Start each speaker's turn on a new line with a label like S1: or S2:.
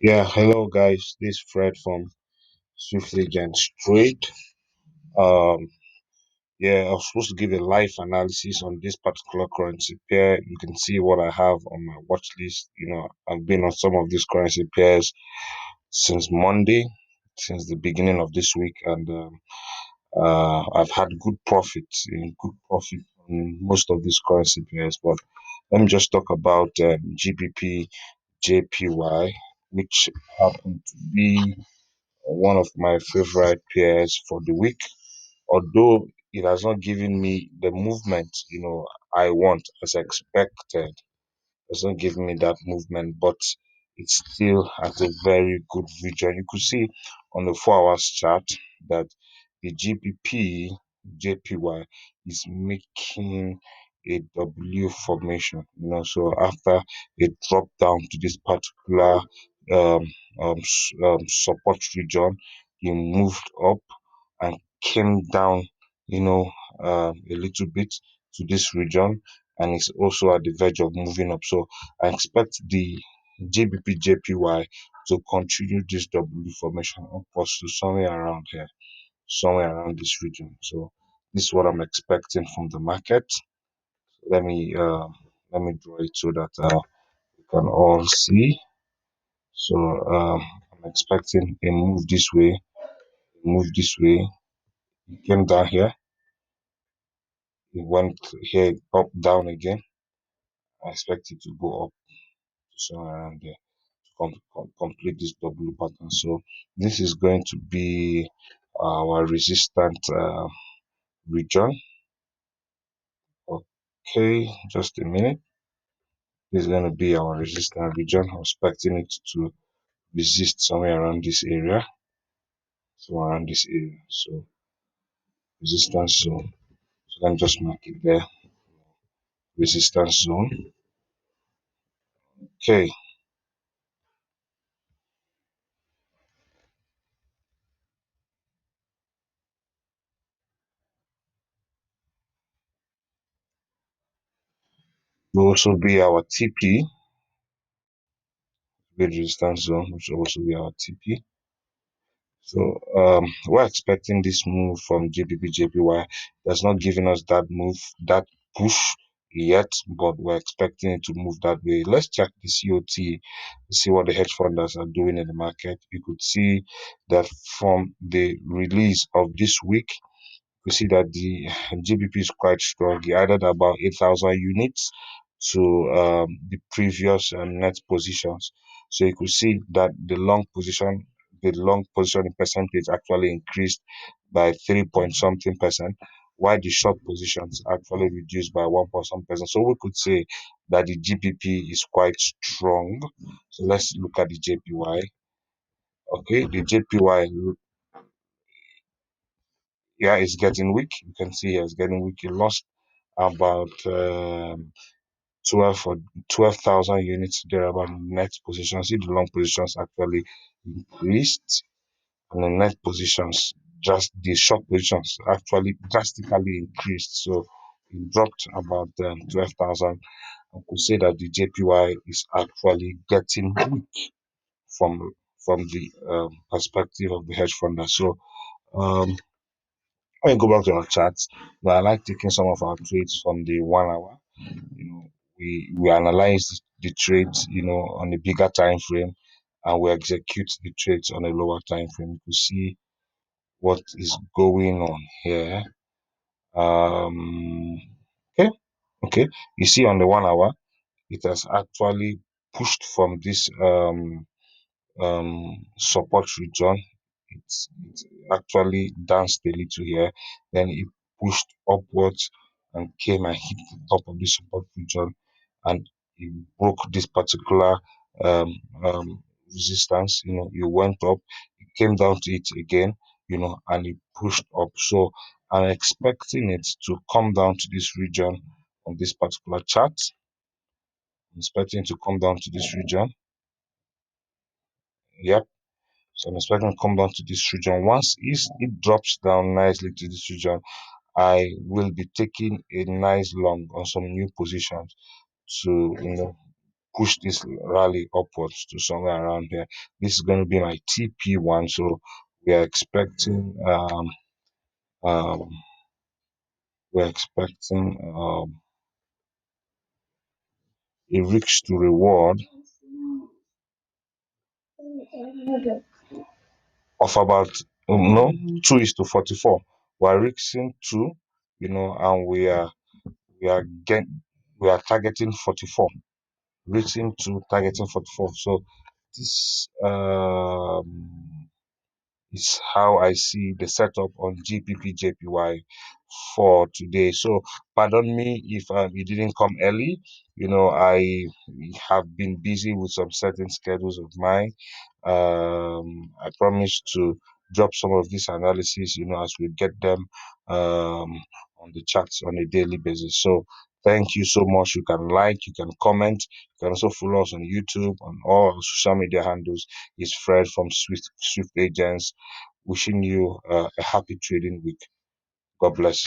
S1: Yeah, hello guys. This is Fred from Swiftly Gen Trade. Um, yeah, I was supposed to give a live analysis on this particular currency pair. You can see what I have on my watch list. I've been on some of these currency pairs since Monday, since the beginning of this week, and I've had good profit on most of these currency pairs. But let me just talk about GBP JPY, which happened to be one of my favorite pairs for the week, although it has not given me the movement, I want as expected. It's not giving me that movement, but it's still at a very good region. You could see on the 4 hours chart that the GBP JPY is making a W formation, so after it dropped down to this particular um, support region, he moved up and came down, a little bit to this region, and it's also at the verge of moving up. So I expect the GBP JPY to continue this W formation upwards to somewhere around here, somewhere around this region. So this is what I'm expecting from the market. Let me uh, let me draw it so that you can all see. So I'm expecting a move this way, a move this way. It came down here, it went here up, down again. I expect it to go up to somewhere around there to complete this double pattern. So this is going to be our resistant region. Okay, just a minute. This is going to be our resistant region. I'm expecting it to resist somewhere around this area. Somewhere around this area. So resistance zone. So let me just mark it there. Resistance zone. Okay. Will also be our TP, trade resistance zone, which will also be our TP. So we're expecting this move from GBP JPY. That's not giving us that move, that push yet, but we're expecting it to move that way. Let's check the COT to see what the hedge funders are doing in the market. You could see that from the release of this week, we see that the GBP is quite strong. He added about 8,000 units to the previous net positions. So you could see that the long position in percentage actually increased by 3 point something percent, while the short positions actually reduced by 1 point some percent. So we could say that the GBP is quite strong. So let's look at the JPY. Okay, the JPY, yeah, is getting weak. You can see it's getting weak. It lost about 12 or 12,000 units there about net positions. See, the long positions actually increased, and the net positions, just the short positions, actually drastically increased. So it dropped about 12,000. I could say that the JPY is actually getting weak from the perspective of the hedge funder. So when you go back to our charts, but I like taking some of our trades from the 1 hour. You know, we analyze the trades, on a bigger time frame, and we execute the trades on a lower time frame to see what is going on here. Um, okay, okay. You see on the 1 hour, it has actually pushed from this support region. It's actually danced a little here, then it pushed upwards and came and hit the top of the support region, and it broke this particular um, resistance. You went up, it came down to it again, and it pushed up. So I'm expecting it to come down to this region on this particular chart. I'm expecting it to come down to this region. Yep. So I'm expecting to come down to this region. Once it drops down nicely to this region, I will be taking a nice long on some new positions to, push this rally upwards to somewhere around here. This is going to be my TP1, so we are expecting um we're expecting a risk to reward of about no 2 is to 44. We're risking two, and we are we are targeting 44, reaching to targeting 44. So this is how I see the setup on GPPJPY for today. So pardon me if you didn't come early. I have been busy with some certain schedules of mine. I promise to drop some of these analysis, as we get them on the charts on a daily basis. So thank you so much. You can like, you can comment, you can also follow us on YouTube, on all social media handles. It's Fred from Swift Agents. Wishing you a happy trading week. God bless.